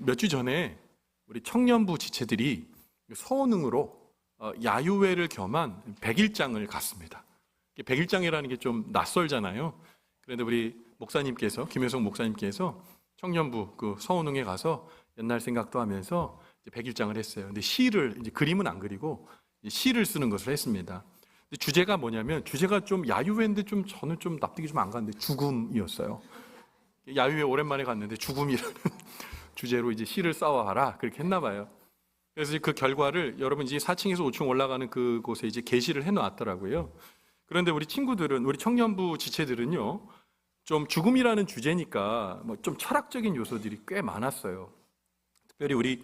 몇 주 전에 우리 청년부 지체들이 서원흥으로 야유회를 겸한 백일장을 갔습니다. 백일장이라는 게 좀 낯설잖아요. 그런데 우리 목사님께서, 김효성 목사님께서 청년부 그 서원흥에 가서 옛날 생각도 하면서 백일장을 했어요. 근데 시를, 이제 그림은 안 그리고 시를 쓰는 것을 했습니다. 근데 주제가 뭐냐면, 주제가 좀 야유회인데 좀 저는 좀 납득이 좀 안 갔는데 죽음이었어요. 야유회 오랜만에 갔는데 죽음이라는 주제로 이제 시를 써와라 그렇게 했나 봐요. 그래서 그 결과를 여러분 이제 4층에서 5층 올라가는 그곳에 이제 게시를 해놓았더라고요. 그런데 우리 친구들은, 우리 청년부 지체들은요, 좀 죽음이라는 주제니까 뭐 좀 철학적인 요소들이 꽤 많았어요. 특별히 우리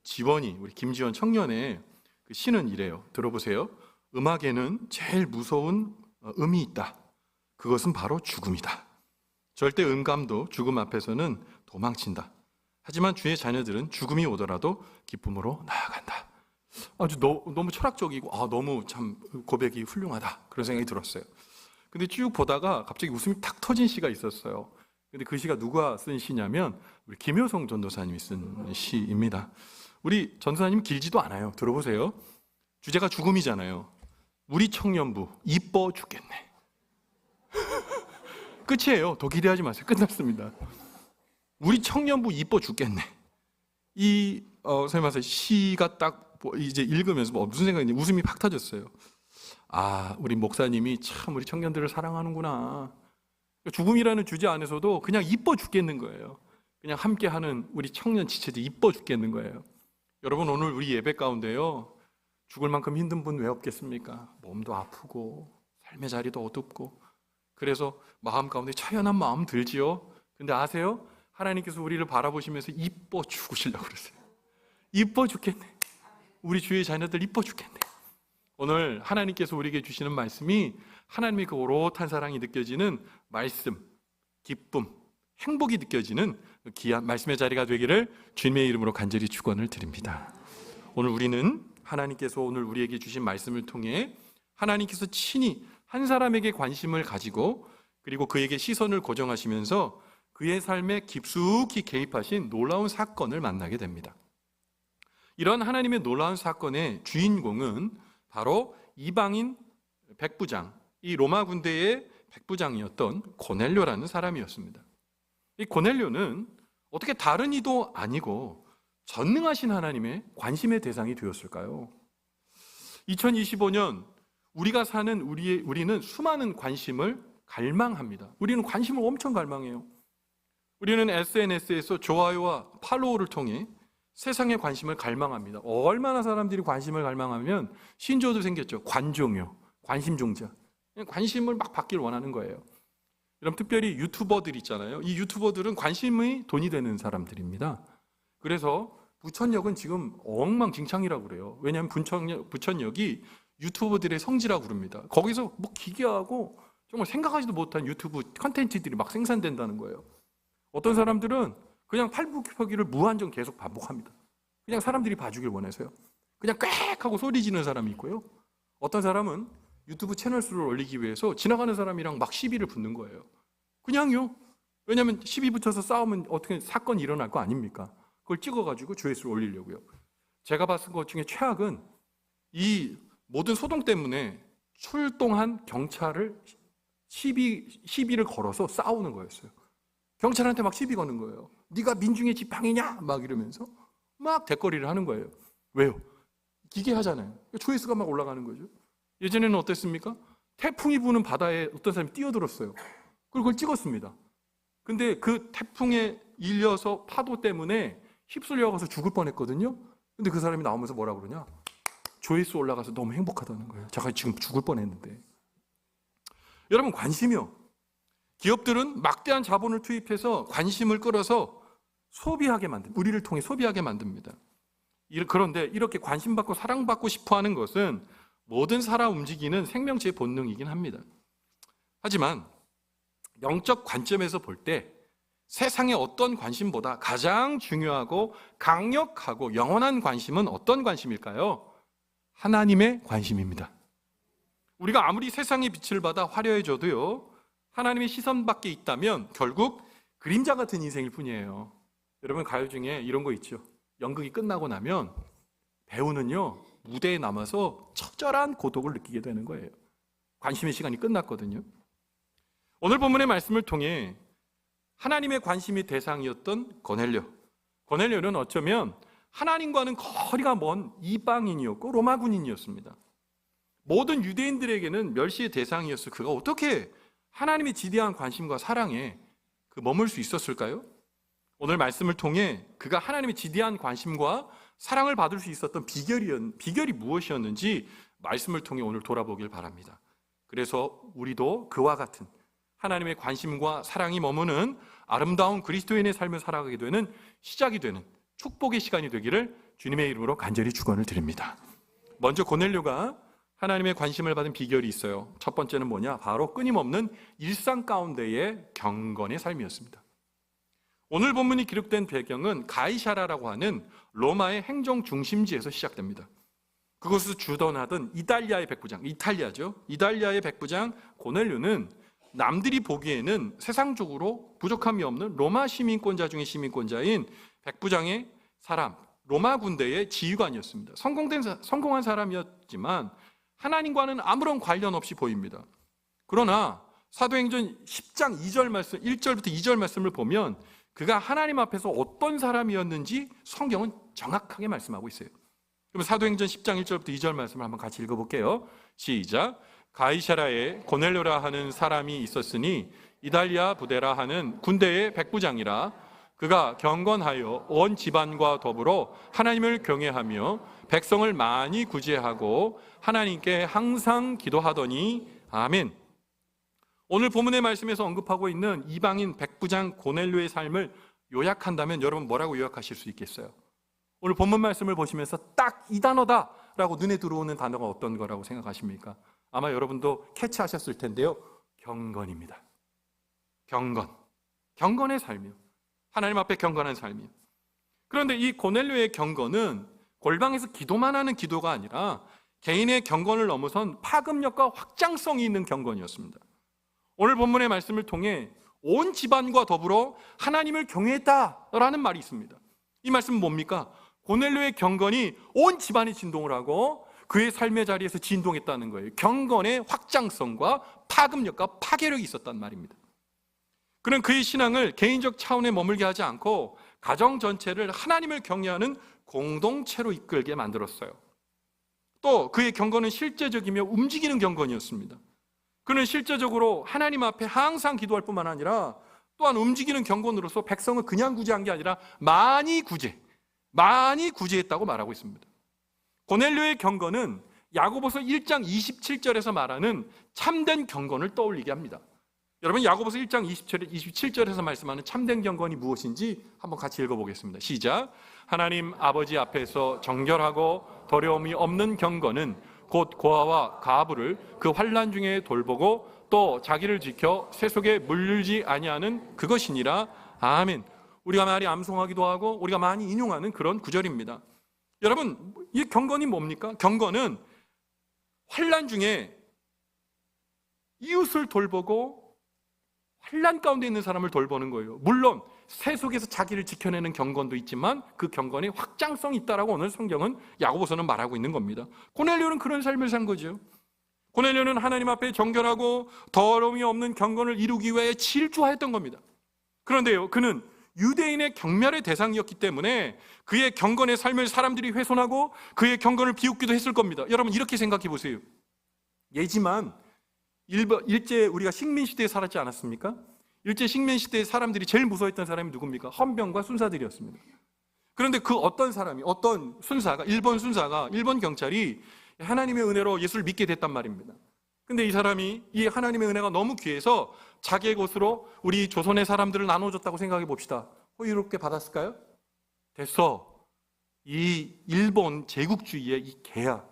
지원이, 우리 김지원 청년의 그 시는 이래요. 들어보세요. 음악에는 제일 무서운 음이 있다. 그것은 바로 죽음이다. 절대 음감도 죽음 앞에서는 도망친다. 하지만 주의 자녀들은 죽음이 오더라도 기쁨으로 나아간다. 아주 너무 철학적이고 너무 참 고백이 훌륭하다 그런 생각이 들었어요. 근데 쭉 보다가 갑자기 웃음이 탁 터진 시가 있었어요. 근데 그 시가 누가 쓴 시냐면 우리 김효성 전도사님이 쓴 시입니다. 우리 전도사님 길지도 않아요. 들어보세요. 주제가 죽음이잖아요. 우리 청년부 이뻐 죽겠네. 끝이에요. 더 기대하지 마세요. 끝났습니다. 우리 청년부 이뻐 죽겠네. 이 선생님 말씀 시가 딱 이제 읽으면서 무슨 생각인지 웃음이 팍 터졌어요. 우리 목사님이 참 우리 청년들을 사랑하는구나. 죽음이라는 주제 안에서도 그냥 이뻐 죽겠는 거예요. 그냥 함께하는 우리 청년 지체들 이뻐 죽겠는 거예요. 여러분, 오늘 우리 예배 가운데요, 죽을 만큼 힘든 분 왜 없겠습니까? 몸도 아프고 삶의 자리도 어둡고, 그래서 마음 가운데 처연한 마음 들지요. 근데 아세요? 하나님께서 우리를 바라보시면서 이뻐 죽으시려고 그러세요. 이뻐 죽겠네. 우리 주의 자녀들 이뻐 죽겠네. 오늘 하나님께서 우리에게 주시는 말씀이 하나님의 그 오롯한 사랑이 느껴지는 말씀, 기쁨, 행복이 느껴지는 귀한 말씀의 자리가 되기를 주님의 이름으로 간절히 축원을 드립니다. 오늘 우리는 하나님께서 오늘 우리에게 주신 말씀을 통해 하나님께서 친히 한 사람에게 관심을 가지고 그리고 그에게 시선을 고정하시면서 그의 삶에 깊숙이 개입하신 놀라운 사건을 만나게 됩니다. 이런 하나님의 놀라운 사건의 주인공은 바로 이방인 백부장, 이 로마 군대의 백부장이었던 고넬료라는 사람이었습니다. 이 고넬료는 어떻게 다른 이도 아니고 전능하신 하나님의 관심의 대상이 되었을까요? 2025년 우리가 사는 우리는 수많은 관심을 갈망합니다. 우리는 관심을 엄청 갈망해요. 우리는 SNS에서 좋아요와 팔로우를 통해 세상의 관심을 갈망합니다. 얼마나 사람들이 관심을 갈망하면 신조어도 생겼죠. 관종요, 관심종자. 관심을 막 받길 원하는 거예요. 여러분, 특별히 유튜버들 있잖아요. 이 유튜버들은 관심의 돈이 되는 사람들입니다. 그래서 부천역은 지금 엉망진창이라고 그래요. 왜냐하면 부천역이 유튜버들의 성지라고 그럽니다. 거기서 뭐 기괴하고 정말 생각하지도 못한 유튜브 콘텐츠들이 막 생산된다는 거예요. 어떤 사람들은 그냥 팔굽혀펴기를 무한정 계속 반복합니다. 그냥 사람들이 봐주길 원해서요. 그냥 꽥 하고 소리 지르는 사람이 있고요. 어떤 사람은 유튜브 채널 수를 올리기 위해서 지나가는 사람이랑 막 시비를 붙는 거예요. 그냥요. 왜냐하면 시비 붙여서 싸우면 어떻게 사건이 일어날 거 아닙니까? 그걸 찍어가지고 조회수를 올리려고요. 제가 봤을 것 중에 최악은 이 모든 소동 때문에 출동한 경찰을 시비를 걸어서 싸우는 거였어요. 경찰한테 막 시비 거는 거예요. 네가 민중의 지팡이냐? 막 이러면서 막 대거리를 하는 거예요. 왜요? 기괴하잖아요. 조회수가 막 올라가는 거죠. 예전에는 어땠습니까? 태풍이 부는 바다에 어떤 사람이 뛰어들었어요. 그리고 그걸 찍었습니다. 근데 그 태풍에 일려서 파도 때문에 휩쓸려가서 죽을 뻔했거든요. 근데 그 사람이 나오면서 뭐라 그러냐? 조회수 올라가서 너무 행복하다는 거예요. 제가 지금 죽을 뻔했는데. 여러분, 관심이요. 기업들은 막대한 자본을 투입해서 관심을 끌어서 소비하게 만듭니다. 우리를 통해 소비하게 만듭니다. 그런데 이렇게 관심받고 사랑받고 싶어하는 것은 모든 살아 움직이는 생명체의 본능이긴 합니다. 하지만 영적 관점에서 볼 때 세상의 어떤 관심보다 가장 중요하고 강력하고 영원한 관심은 어떤 관심일까요? 하나님의 관심입니다. 우리가 아무리 세상의 빛을 받아 화려해져도요, 하나님의 시선 밖에 있다면 결국 그림자 같은 인생일 뿐이에요. 여러분 가요 중에 이런 거 있죠. 연극이 끝나고 나면 배우는요 무대에 남아서 처절한 고독을 느끼게 되는 거예요. 관심의 시간이 끝났거든요. 오늘 본문의 말씀을 통해 하나님의 관심이 대상이었던 고넬료는 어쩌면 하나님과는 거리가 먼 이방인이었고 로마 군인이었습니다. 모든 유대인들에게는 멸시의 대상이었을 그가 어떻게 하나님의 지대한 관심과 사랑에 머물 수 있었을까요? 오늘 말씀을 통해 그가 하나님의 지대한 관심과 사랑을 받을 수 있었던 비결이 무엇이었는지 말씀을 통해 오늘 돌아보길 바랍니다. 그래서 우리도 그와 같은 하나님의 관심과 사랑이 머무는 아름다운 그리스도인의 삶을 살아가게 되는 시작이 되는 축복의 시간이 되기를 주님의 이름으로 간절히 축원을 드립니다. 먼저 고넬료가 하나님의 관심을 받은 비결이 있어요. 첫 번째는 뭐냐? 바로 끊임없는 일상 가운데의 경건의 삶이었습니다. 오늘 본문이 기록된 배경은 가이사라라고 하는 로마의 행정 중심지에서 시작됩니다. 그곳에서 주둔하던 이탈리아의 백부장, 이탈리아의 백부장 고넬료는 남들이 보기에는 세상적으로 부족함이 없는 로마 시민권자 중에 시민권자인 백부장의 사람, 로마 군대의 지휘관이었습니다. 성공한 사람이었지만 하나님과는 아무런 관련 없이 보입니다. 그러나 사도행전 10장 2절 말씀, 1절부터 2절 말씀을 보면 그가 하나님 앞에서 어떤 사람이었는지 성경은 정확하게 말씀하고 있어요. 그럼 사도행전 10장 1절부터 2절 말씀을 한번 같이 읽어볼게요. 시작. 가이사라에 고넬료라 하는 사람이 있었으니 이달리아 부대라 하는 군대의 백부장이라. 그가 경건하여 온 집안과 더불어 하나님을 경외하며 백성을 많이 구제하고 하나님께 항상 기도하더니 아멘. 오늘 본문의 말씀에서 언급하고 있는 이방인 백부장 고넬료의 삶을 요약한다면 여러분 뭐라고 요약하실 수 있겠어요? 오늘 본문 말씀을 보시면서 딱 이 단어다라고 눈에 들어오는 단어가 어떤 거라고 생각하십니까? 아마 여러분도 캐치하셨을 텐데요. 경건입니다. 경건의 삶이요. 하나님 앞에 경건한 삶이요. 그런데 이 고넬료의 경건은 골방에서 기도만 하는 기도가 아니라 개인의 경건을 넘어선 파급력과 확장성이 있는 경건이었습니다. 오늘 본문의 말씀을 통해 온 집안과 더불어 하나님을 경외했다라는 말이 있습니다. 이 말씀은 뭡니까? 고넬료의 경건이 온 집안이 진동을 하고 그의 삶의 자리에서 진동했다는 거예요. 경건의 확장성과 파급력과 파괴력이 있었단 말입니다. 그는 그의 신앙을 개인적 차원에 머물게 하지 않고 가정 전체를 하나님을 경외하는 공동체로 이끌게 만들었어요. 또 그의 경건은 실제적이며 움직이는 경건이었습니다. 그는 실제적으로 하나님 앞에 항상 기도할 뿐만 아니라 또한 움직이는 경건으로서 백성을 그냥 구제한 게 아니라 많이 구제했다고 말하고 있습니다. 고넬료의 경건은 야고보서 1장 27절에서 말하는 참된 경건을 떠올리게 합니다. 여러분 야고보서 1장 27절에서 말씀하는 참된 경건이 무엇인지 한번 같이 읽어보겠습니다. 시작. 하나님 아버지 앞에서 정결하고 더러움이 없는 경건은 곧 고아와 가부를 그 환난 중에 돌보고 또 자기를 지켜 새 속에 물들지 아니하는 그것이니라. 아멘. 우리가 많이 암송하기도 하고 우리가 많이 인용하는 그런 구절입니다. 여러분 이 경건이 뭡니까? 경건은 환난 중에 이웃을 돌보고 환난 가운데 있는 사람을 돌보는 거예요. 물론 새 속에서 자기를 지켜내는 경건도 있지만 그 경건에 확장성이 있다라고 오늘 성경은 야고보서는 말하고 있는 겁니다. 고넬료는 그런 삶을 산 거죠. 고넬료는 하나님 앞에 정결하고 더러움이 없는 경건을 이루기 위해 질주하였던 겁니다. 그런데요, 그는 유대인의 경멸의 대상이었기 때문에 그의 경건의 삶을 사람들이 훼손하고 그의 경건을 비웃기도 했을 겁니다. 여러분 이렇게 생각해 보세요. 예지만 일제 우리가 식민시대에 살았지 않았습니까? 일제 식민시대의 사람들이 제일 무서워했던 사람이 누굽니까? 헌병과 순사들이었습니다. 그런데 그 어떤 순사가, 일본 경찰이 하나님의 은혜로 예수를 믿게 됐단 말입니다. 근데 이 사람이 이 하나님의 은혜가 너무 귀해서 자기의 것으로 우리 조선의 사람들을 나눠줬다고 생각해 봅시다. 호의롭게 받았을까요? 됐어. 이 일본 제국주의의 이 개야.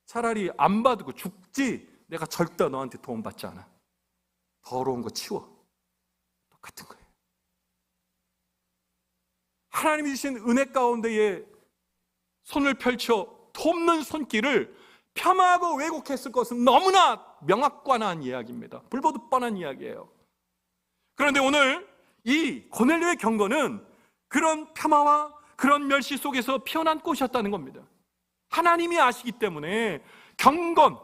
차라리 안 받고 죽지. 내가 절대 너한테 도움 받지 않아. 더러운 거 치워. 똑같은 거예요. 하나님이 주신 은혜 가운데에 손을 펼쳐 돕는 손길을 폄하하고 왜곡했을 것은 너무나 명확관한 이야기입니다. 불보듯 뻔한 이야기예요. 그런데 오늘 이 고넬료의 경건은 그런 폄하와 그런 멸시 속에서 피어난 꽃이었다는 겁니다. 하나님이 아시기 때문에 경건,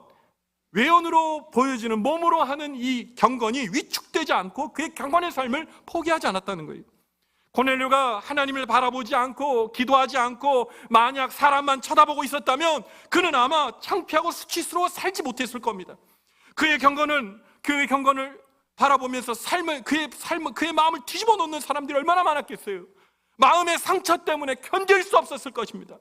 외연으로 보여지는 몸으로 하는 이 경건이 위축되지 않고 그의 경건의 삶을 포기하지 않았다는 거예요. 고넬료가 하나님을 바라보지 않고 기도하지 않고 만약 사람만 쳐다보고 있었다면 그는 아마 창피하고 수치스러워 살지 못했을 겁니다. 그의 경건을 바라보면서 그의 마음을 뒤집어 놓는 사람들이 얼마나 많았겠어요. 마음의 상처 때문에 견딜 수 없었을 것입니다.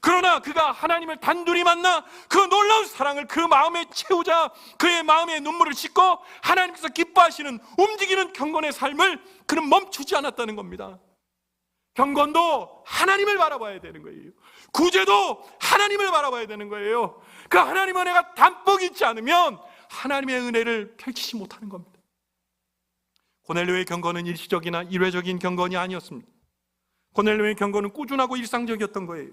그러나 그가 하나님을 단둘이 만나 그 놀라운 사랑을 그 마음에 채우자 그의 마음에 눈물을 씻고 하나님께서 기뻐하시는 움직이는 경건의 삶을 그는 멈추지 않았다는 겁니다. 경건도 하나님을 바라봐야 되는 거예요. 구제도 하나님을 바라봐야 되는 거예요. 그 하나님의 은혜가 담뿍 있지 않으면 하나님의 은혜를 펼치지 못하는 겁니다. 고넬료의 경건은 일시적이나 일회적인 경건이 아니었습니다. 고넬료의 경건은 꾸준하고 일상적이었던 거예요.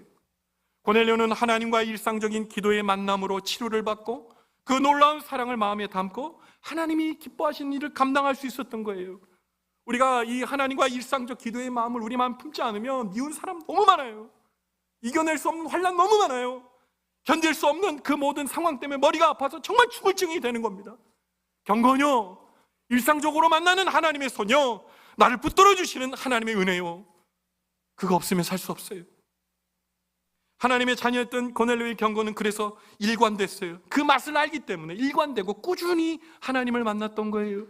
고넬료는 하나님과의 일상적인 기도의 만남으로 치료를 받고 그 놀라운 사랑을 마음에 담고 하나님이 기뻐하시는 일을 감당할 수 있었던 거예요. 우리가 이 하나님과 일상적 기도의 마음을 우리 마음 품지 않으면 미운 사람 너무 많아요. 이겨낼 수 없는 환난 너무 많아요. 견딜 수 없는 그 모든 상황 때문에 머리가 아파서 정말 죽을 증이 되는 겁니다. 경건요, 일상적으로 만나는 하나님의 손요, 나를 붙들어 주시는 하나님의 은혜요, 그거 없으면 살 수 없어요. 하나님의 자녀였던 고넬료의 경건은 그래서 일관됐어요. 그 맛을 알기 때문에 일관되고 꾸준히 하나님을 만났던 거예요.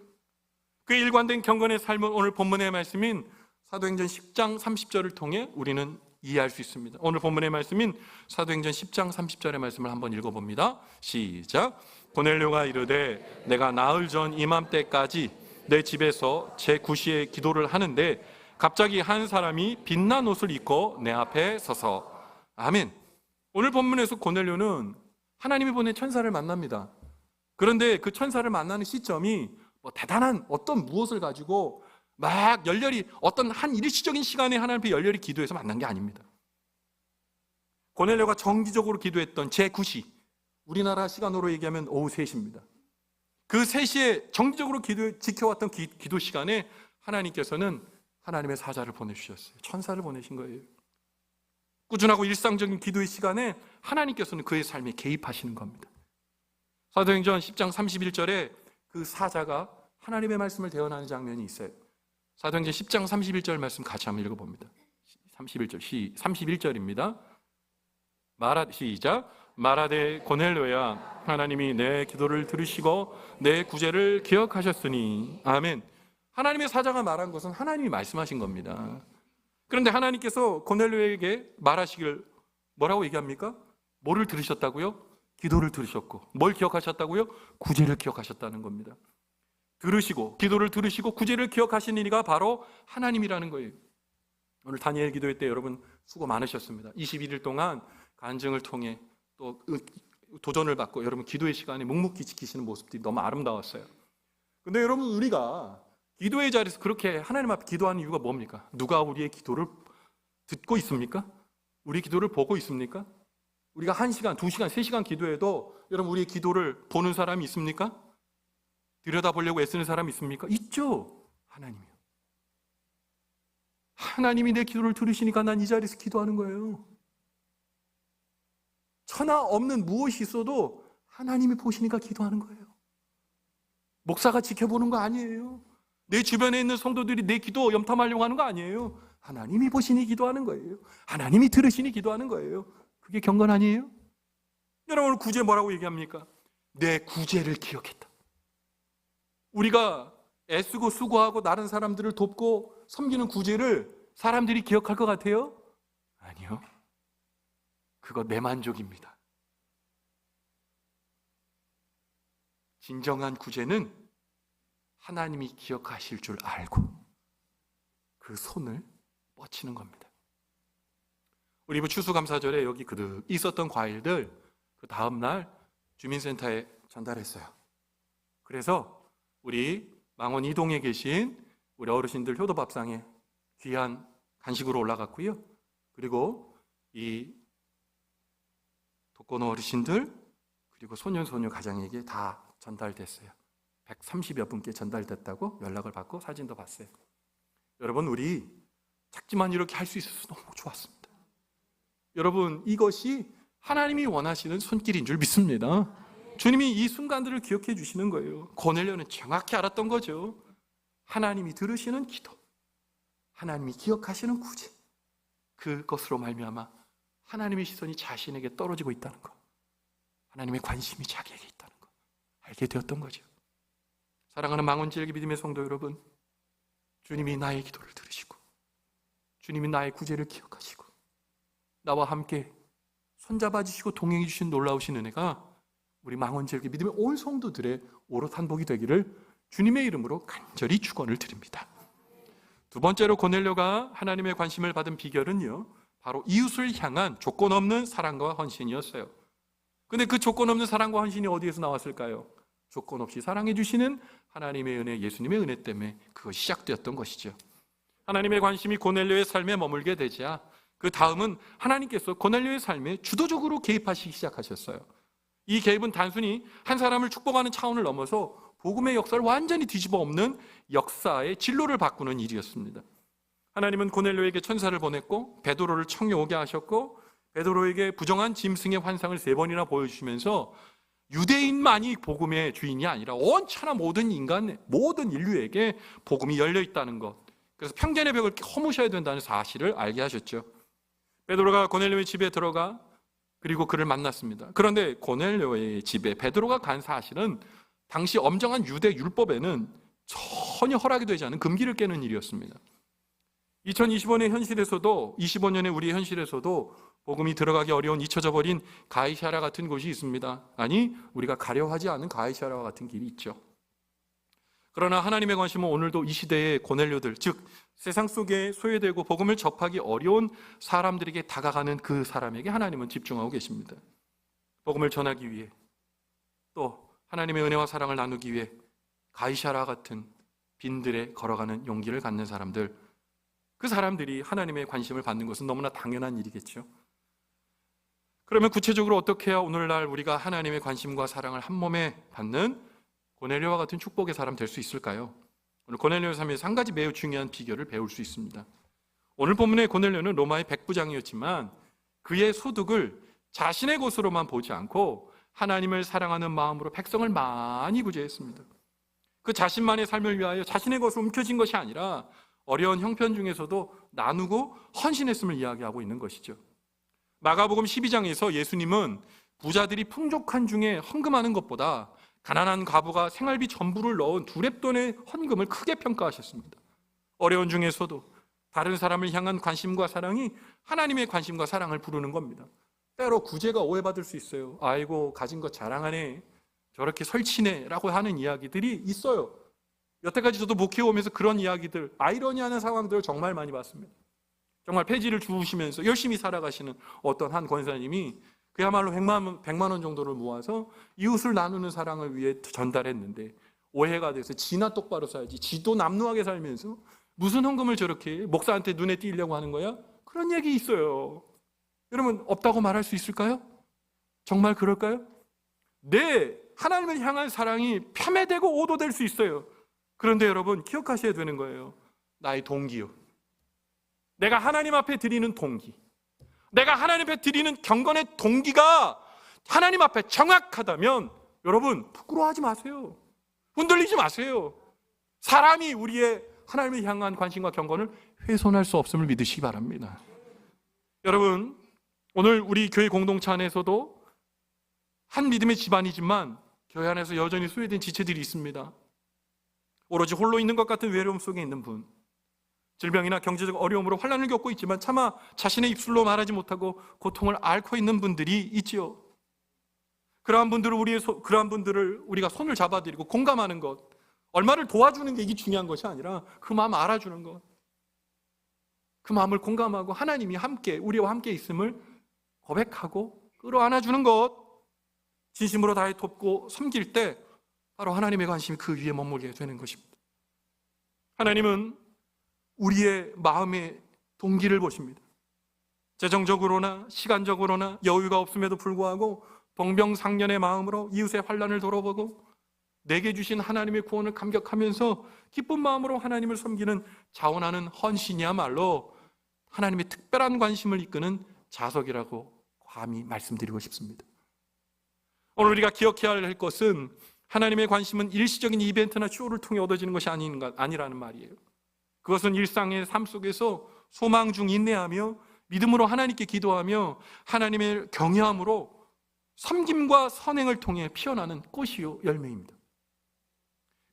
그 일관된 경건의 삶을 오늘 본문의 말씀인 사도행전 10장 30절을 통해 우리는 이해할 수 있습니다. 오늘 본문의 말씀인 사도행전 10장 30절의 말씀을 한번 읽어봅니다. 시작. 고넬료가 이르되 내가 나흘 전 이맘때까지 내 집에서 제 구시에 기도를 하는데 갑자기 한 사람이 빛난 옷을 입고 내 앞에 서서. 아멘. 오늘 본문에서 고넬료는 하나님이 보낸 천사를 만납니다. 그런데 그 천사를 만나는 시점이 대단한 어떤 무엇을 가지고 막 열렬히 어떤 한 일시적인 시간에 하나님 앞에 열렬히 기도해서 만난 게 아닙니다. 고넬료가 정기적으로 기도했던 제9시, 우리나라 시간으로 얘기하면 오후 3시입니다. 그 3시에 정기적으로 지켜왔던 기도 시간에 하나님께서는 하나님의 사자를 보내주셨어요. 천사를 보내신 거예요. 꾸준하고 일상적인 기도의 시간에 하나님께서는 그의 삶에 개입하시는 겁니다. 사도행전 10장 31절에 그 사자가 하나님의 말씀을 대언하는 장면이 있어요. 사도행전 10장 31절 말씀 같이 한번 읽어봅니다. 31절입니다. 시작. 말하되 고넬료야, 하나님이 내 기도를 들으시고 내 구제를 기억하셨으니. 아멘. 하나님의 사자가 말한 것은 하나님이 말씀하신 겁니다. 그런데 하나님께서 고넬료에게 말하시길 뭐라고 얘기합니까? 뭐를 들으셨다고요? 기도를 들으셨고. 뭘 기억하셨다고요? 구제를 기억하셨다는 겁니다. 기도를 들으시고 구제를 기억하신 이가 바로 하나님이라는 거예요. 오늘 다니엘 기도회 때 여러분 수고 많으셨습니다. 21일 동안 간증을 통해 또 도전을 받고 여러분 기도의 시간에 묵묵히 지키시는 모습들이 너무 아름다웠어요. 근데 여러분, 우리가 기도의 자리에서 그렇게 하나님 앞에 기도하는 이유가 뭡니까? 누가 우리의 기도를 듣고 있습니까? 우리 기도를 보고 있습니까? 우리가 1시간, 2시간, 3시간 기도해도 여러분 우리의 기도를 보는 사람이 있습니까? 들여다보려고 애쓰는 사람이 있습니까? 있죠. 하나님이요. 하나님이 내 기도를 들으시니까 난 이 자리에서 기도하는 거예요. 천하 없는 무엇이 있어도 하나님이 보시니까 기도하는 거예요. 목사가 지켜보는 거 아니에요. 내 주변에 있는 성도들이 내 기도 염탐하려고 하는 거 아니에요. 하나님이 보시니 기도하는 거예요. 하나님이 들으시니 기도하는 거예요. 그게 경건 아니에요? 여러분, 오늘 구제 뭐라고 얘기합니까? 내 구제를 기억했다. 우리가 애쓰고 수고하고 다른 사람들을 돕고 섬기는 구제를 사람들이 기억할 것 같아요? 아니요. 그거 내 만족입니다. 진정한 구제는 하나님이 기억하실 줄 알고 그 손을 뻗치는 겁니다. 우리 부 추수감사절에 여기 그득 있었던 과일들 그 다음날 주민센터에 전달했어요. 그래서 우리 망원 이동에 계신 우리 어르신들 효도밥상에 귀한 간식으로 올라갔고요. 그리고 이 독거노 어르신들 그리고 소년소녀 가장에게 다 전달됐어요. 130여 분께 전달됐다고 연락을 받고 사진도 봤어요. 여러분, 우리 작지만 이렇게 할 수 있어서 너무 좋았습니다. 여러분, 이것이 하나님이 원하시는 손길인 줄 믿습니다. 주님이 이 순간들을 기억해 주시는 거예요. 고넬료는 정확히 알았던 거죠. 하나님이 들으시는 기도, 하나님이 기억하시는 구제, 그것으로 말미암아 하나님의 시선이 자신에게 떨어지고 있다는 것, 하나님의 관심이 자기에게 있다는 것 알게 되었던 거죠. 사랑하는 망원지역의 믿음의 성도 여러분, 주님이 나의 기도를 들으시고 주님이 나의 구제를 기억하시고 나와 함께 손잡아 주시고 동행해 주신 놀라우신 은혜가 우리 망원지역의 믿음의 온 성도들의 오롯한 복이 되기를 주님의 이름으로 간절히 축원을 드립니다. 두 번째로 고넬료가 하나님의 관심을 받은 비결은요, 바로 이웃을 향한 조건 없는 사랑과 헌신이었어요. 근데 그 조건 없는 사랑과 헌신이 어디에서 나왔을까요? 조건 없이 사랑해 주시는 하나님의 은혜, 예수님의 은혜 때문에 그것이 시작되었던 것이죠. 하나님의 관심이 고넬료의 삶에 머물게 되자 그 다음은 하나님께서 고넬료의 삶에 주도적으로 개입하시기 시작하셨어요. 이 개입은 단순히 한 사람을 축복하는 차원을 넘어서 복음의 역사를 완전히 뒤집어 엎는 역사의 진로를 바꾸는 일이었습니다. 하나님은 고넬료에게 천사를 보냈고 베드로를 청에 오게 하셨고 베드로에게 부정한 짐승의 환상을 3번이나 보여주시면서 유대인만이 복음의 주인이 아니라 온 천하 모든 인간, 모든 인류에게 복음이 열려 있다는 것, 그래서 편견의 벽을 허무셔야 된다는 사실을 알게 하셨죠. 베드로가 고넬료의 집에 들어가 그리고 그를 만났습니다. 그런데 고넬료의 집에 베드로가 간 사실은 당시 엄정한 유대 율법에는 전혀 허락이 되지 않은 금기를 깨는 일이었습니다. 2025년의 현실에서도, 25년의 우리의 현실에서도 복음이 들어가기 어려운 잊혀져 버린 가이사랴 같은 곳이 있습니다. 아니, 우리가 가려하지 않은 가이사랴와 같은 길이 있죠. 그러나 하나님의 관심은 오늘도 이 시대의 고넬료들, 즉 세상 속에 소외되고 복음을 접하기 어려운 사람들에게 다가가는 그 사람에게 하나님은 집중하고 계십니다. 복음을 전하기 위해, 또 하나님의 은혜와 사랑을 나누기 위해 가이사랴 같은 빈들에 걸어가는 용기를 갖는 사람들, 그 사람들이 하나님의 관심을 받는 것은 너무나 당연한 일이겠죠. 그러면 구체적으로 어떻게 해야 오늘날 우리가 하나님의 관심과 사랑을 한 몸에 받는 고넬료와 같은 축복의 사람 될 수 있을까요? 오늘 고넬료의 삶에서 한 가지 매우 중요한 비결을 배울 수 있습니다. 오늘 본문의 고넬료는 로마의 백부장이었지만 그의 소득을 자신의 것으로만 보지 않고 하나님을 사랑하는 마음으로 백성을 많이 구제했습니다. 그 자신만의 삶을 위하여 자신의 것으로 움켜쥔 것이 아니라 어려운 형편 중에서도 나누고 헌신했음을 이야기하고 있는 것이죠. 마가복음 12장에서 예수님은 부자들이 풍족한 중에 헌금하는 것보다 가난한 과부가 생활비 전부를 넣은 2렙돈의 헌금을 크게 평가하셨습니다. 어려운 중에서도 다른 사람을 향한 관심과 사랑이 하나님의 관심과 사랑을 부르는 겁니다. 때로 구제가 오해받을 수 있어요. 아이고, 가진 거 자랑하네, 저렇게 설치네 라고 하는 이야기들이 있어요. 여태까지 저도 목회오면서 그런 이야기들, 아이러니하는 상황들을 정말 많이 봤습니다. 정말 폐지를 주우시면서 열심히 살아가시는 어떤 한 권사님이 그야말로 100만 원 정도를 모아서 이웃을 나누는 사랑을 위해 전달했는데 오해가 돼서 지나 똑바로 살지, 지도 남루하게 살면서 무슨 헌금을 저렇게 목사한테 눈에 띄려고 하는 거야? 그런 얘기 있어요. 여러분, 없다고 말할 수 있을까요? 정말 그럴까요? 네, 하나님을 향한 사랑이 폄훼되고 오도될 수 있어요. 그런데 여러분, 기억하셔야 되는 거예요. 나의 동기요, 내가 하나님 앞에 드리는 동기, 내가 하나님 앞에 드리는 경건의 동기가 하나님 앞에 정확하다면 여러분, 부끄러워하지 마세요. 흔들리지 마세요. 사람이 우리의 하나님을 향한 관심과 경건을 훼손할 수 없음을 믿으시기 바랍니다. 여러분, 오늘 우리 교회 공동체 안에서도 한 믿음의 집안이지만 교회 안에서 여전히 소외된 지체들이 있습니다. 오로지 홀로 있는 것 같은 외로움 속에 있는 분, 질병이나 경제적 어려움으로 환난을 겪고 있지만 차마 자신의 입술로 말하지 못하고 고통을 앓고 있는 분들이 있지요. 그러한 분들을 우리가 손을 잡아드리고 공감하는 것, 얼마를 도와주는 게 이게 중요한 것이 아니라 그 마음 알아주는 것, 그 마음을 공감하고 하나님이 함께, 우리와 함께 있음을 고백하고 끌어안아주는 것, 진심으로 다해 돕고 섬길 때 바로 하나님의 관심이 그 위에 머물게 되는 것입니다. 하나님은 우리의 마음의 동기를 보십니다. 재정적으로나 시간적으로나 여유가 없음에도 불구하고 동병상련의 마음으로 이웃의 환난을 돌아보고 내게 주신 하나님의 구원을 감격하면서 기쁜 마음으로 하나님을 섬기는 자원하는 헌신이야말로 하나님의 특별한 관심을 이끄는 자석이라고 감히 말씀드리고 싶습니다. 오늘 우리가 기억해야 할 것은 하나님의 관심은 일시적인 이벤트나 쇼를 통해 얻어지는 것이 아니라는 말이에요. 그것은 일상의 삶 속에서 소망 중 인내하며 믿음으로 하나님께 기도하며 하나님의 경외함으로 섬김과 선행을 통해 피어나는 꽃이요 열매입니다.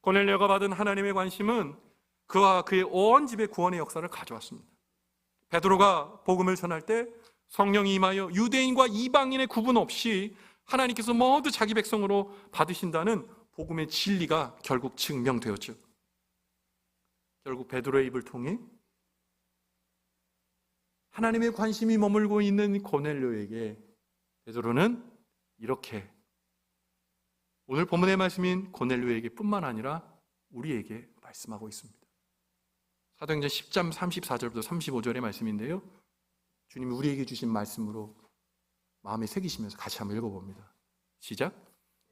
고넬료가 받은 하나님의 관심은 그와 그의 온 집의 구원의 역사를 가져왔습니다. 베드로가 복음을 전할 때 성령이 임하여 유대인과 이방인의 구분 없이 하나님께서 모두 자기 백성으로 받으신다는 복음의 진리가 결국 증명되었죠. 결국 베드로의 입을 통해 하나님의 관심이 머물고 있는 고넬료에게 베드로는 이렇게 오늘 본문의 말씀인 고넬료에게 뿐만 아니라 우리에게 말씀하고 있습니다. 사도행전 10장 34절부터 35절의 말씀인데요, 주님이 우리에게 주신 말씀으로 마음에 새기시면서 같이 한번 읽어봅니다. 시작.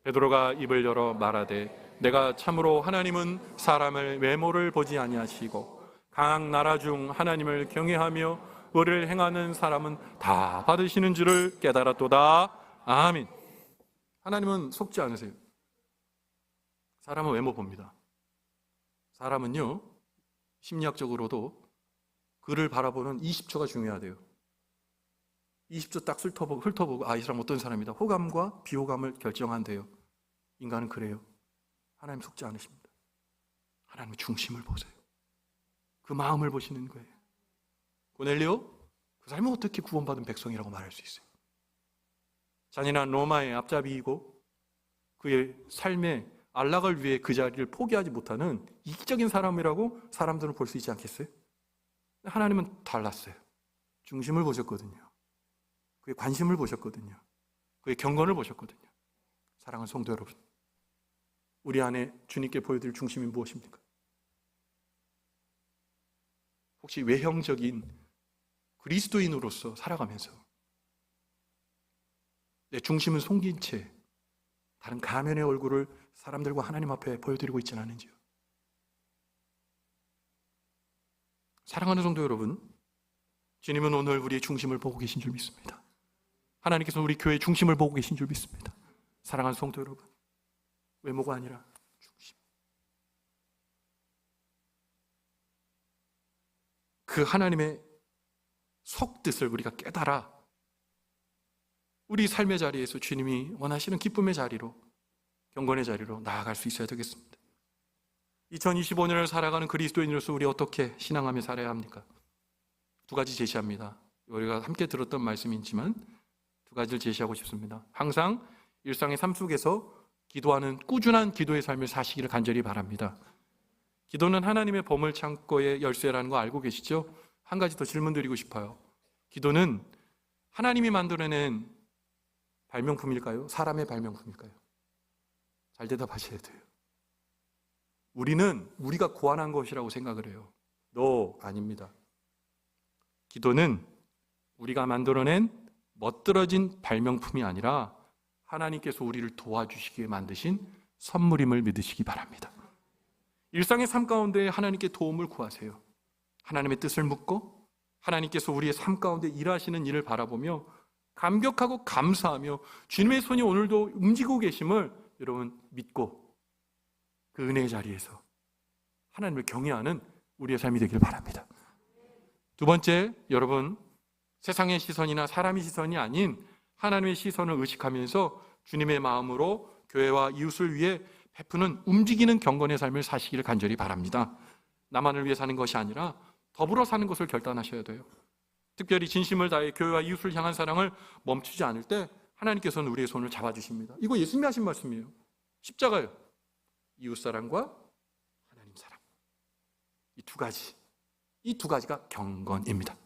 베드로가 입을 열어 말하되 내가 참으로 하나님은 사람을 외모를 보지 아니하시고 각 나라 중 하나님을 경외하며 의를 행하는 사람은 다 받으시는 줄을 깨달았도다. 아멘. 하나님은 속지 않으세요. 사람은 외모 봅니다. 사람은요, 심리학적으로도 그를 바라보는 20초가 중요하대요. 20초 딱 훑어보고 이 사람 어떤 사람이다, 호감과 비호감을 결정한대요. 인간은 그래요. 하나님 속지 않으십니다. 하나님의 중심을 보세요. 그 마음을 보시는 거예요. 고넬료, 그 사람이 어떻게 구원받은 백성이라고 말할 수 있어요? 잔인한 로마의 앞잡이이고 그의 삶에 안락을 위해 그 자리를 포기하지 못하는 이기적인 사람이라고 사람들은 볼 수 있지 않겠어요? 하나님은 달랐어요. 중심을 보셨거든요. 그의 관심을 보셨거든요. 그의 경건을 보셨거든요. 사랑하는 성도 여러분, 우리 안에 주님께 보여드릴 중심이 무엇입니까? 혹시 외형적인 그리스도인으로서 살아가면서 내 중심은 숨긴 채 다른 가면의 얼굴을 사람들과 하나님 앞에 보여드리고 있지는 않은지요? 사랑하는 성도 여러분, 주님은 오늘 우리의 중심을 보고 계신 줄 믿습니다. 하나님께서 우리 교회의 중심을 보고 계신 줄 믿습니다. 사랑하는 성도 여러분, 외모가 아니라 중심. 그 하나님의 속뜻을 우리가 깨달아 우리 삶의 자리에서 주님이 원하시는 기쁨의 자리로, 경건의 자리로 나아갈 수 있어야 되겠습니다. 2025년을 살아가는 그리스도인으로서 우리 어떻게 신앙하며 살아야 합니까? 두 가지 제시합니다. 우리가 함께 들었던 말씀이지만 두 가지를 제시하고 싶습니다. 항상 일상의 삶 속에서 기도하는 꾸준한 기도의 삶을 사시기를 간절히 바랍니다. 기도는 하나님의 보물 창고의 열쇠라는 거 알고 계시죠? 한 가지 더 질문 드리고 싶어요. 기도는 하나님이 만들어낸 발명품일까요? 사람의 발명품일까요? 잘 대답하셔야 돼요. 우리는 우리가 고안한 것이라고 생각을 해요. 아닙니다. 기도는 우리가 만들어낸 멋들어진 발명품이 아니라 하나님께서 우리를 도와주시기에 만드신 선물임을 믿으시기 바랍니다. 일상의 삶 가운데 하나님께 도움을 구하세요. 하나님의 뜻을 묻고 하나님께서 우리의 삶 가운데 일하시는 일을 바라보며 감격하고 감사하며 주님의 손이 오늘도 움직이고 계심을 여러분 믿고 그 은혜의 자리에서 하나님을 경외하는 우리의 삶이 되길 바랍니다. 두 번째, 여러분, 세상의 시선이나 사람의 시선이 아닌 하나님의 시선을 의식하면서 주님의 마음으로 교회와 이웃을 위해 베푸는 움직이는 경건의 삶을 사시기를 간절히 바랍니다. 나만을 위해 사는 것이 아니라 더불어 사는 것을 결단하셔야 돼요. 특별히 진심을 다해 교회와 이웃을 향한 사랑을 멈추지 않을 때 하나님께서는 우리의 손을 잡아주십니다. 이거 예수님이 하신 말씀이에요. 십자가요. 이웃사랑과 하나님 사랑. 이 두 가지가 경건입니다.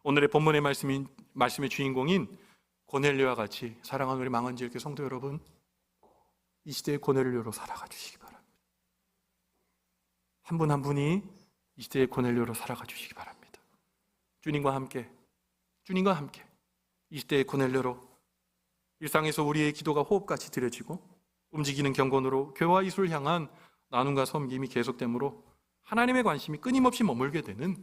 오늘의 본문의 말씀의 주인공인 고넬료와 같이 사랑하는 우리 망원지역교 성도 여러분, 이 시대의 고넬료로 살아가 주시기 바랍니다. 한 분 한 분이 이 시대의 고넬료로 살아가 주시기 바랍니다. 주님과 함께 이 시대의 고넬료로 일상에서 우리의 기도가 호흡같이 드려지고 움직이는 경건으로 교회와 이웃을 향한 나눔과 섬김이 계속되므로 하나님의 관심이 끊임없이 머물게 되는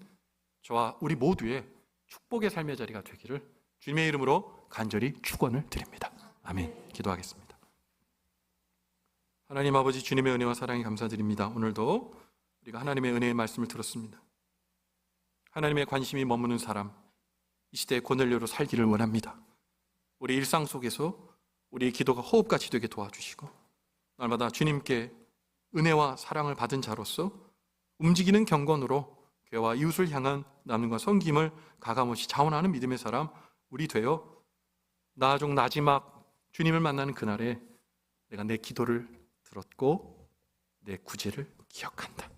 저와 우리 모두의 축복의 삶의 자리가 되기를 주님의 이름으로 간절히 축원을 드립니다. 아멘. 기도하겠습니다. 하나님 아버지, 주님의 은혜와 사랑에 감사드립니다. 오늘도 우리가 하나님의 은혜의 말씀을 들었습니다. 하나님의 관심이 머무는 사람, 이 시대의 고넬료로 살기를 원합니다. 우리 일상 속에서 우리의 기도가 호흡같이 되게 도와주시고 날마다 주님께 은혜와 사랑을 받은 자로서 움직이는 경건으로 교회와 이웃을 향한 나눔과 섬김을 가감없이 자원하는 믿음의 사람 우리 되어 나아종 나지막 주님을 만나는 그날에 내가 내 기도를 들었고 내 구제를 기억한다.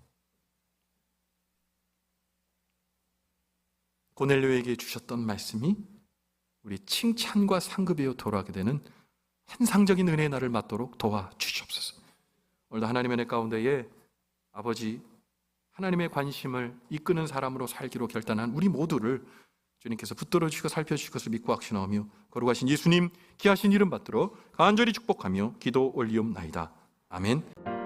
고넬료에게 주셨던 말씀이 우리 칭찬과 상급이어 돌아가게 되는 환상적인 은혜의 날을 맞도록 도와주시옵소서. 오늘도 하나님의 은혜 가운데에 아버지 하나님의 관심을 이끄는 사람으로 살기로 결단한 우리 모두를 주님께서 붙들어 주시고 살펴주실 것을 믿고 확신하며 거룩하신 예수님 귀하신 이름 받들어 간절히 축복하며 기도 올리옵나이다. 아멘.